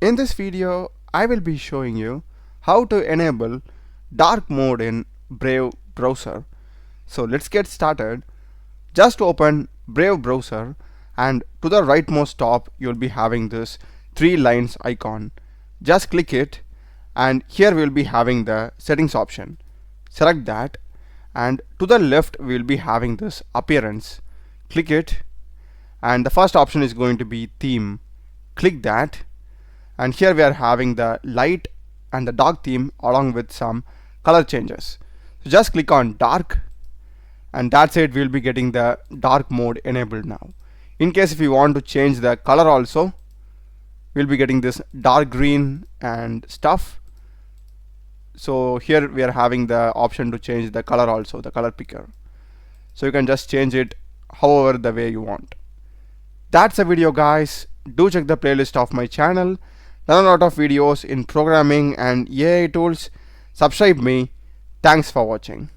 In this video, I will be showing you how to enable dark mode in Brave browser. So let's get started. Just open Brave browser and to the rightmost top you'll be having this three lines icon. Just click it and here we'll be having the settings option. Select that and to the left we'll be having this appearance. Click it and the first option is going to be theme. Click that and here we are having the light and the dark theme along with some color changes. So just click on dark and that's it, we'll be getting the dark mode enabled now. In case if you want to change the color also, we'll be getting this dark green and stuff. So here we are having the option to change the color also, the color picker. So you can just change it however the way you want. That's a video guys. Do check the playlist of my channel. Learn a lot of videos in programming and AI tools. Subscribe me. Thanks for watching.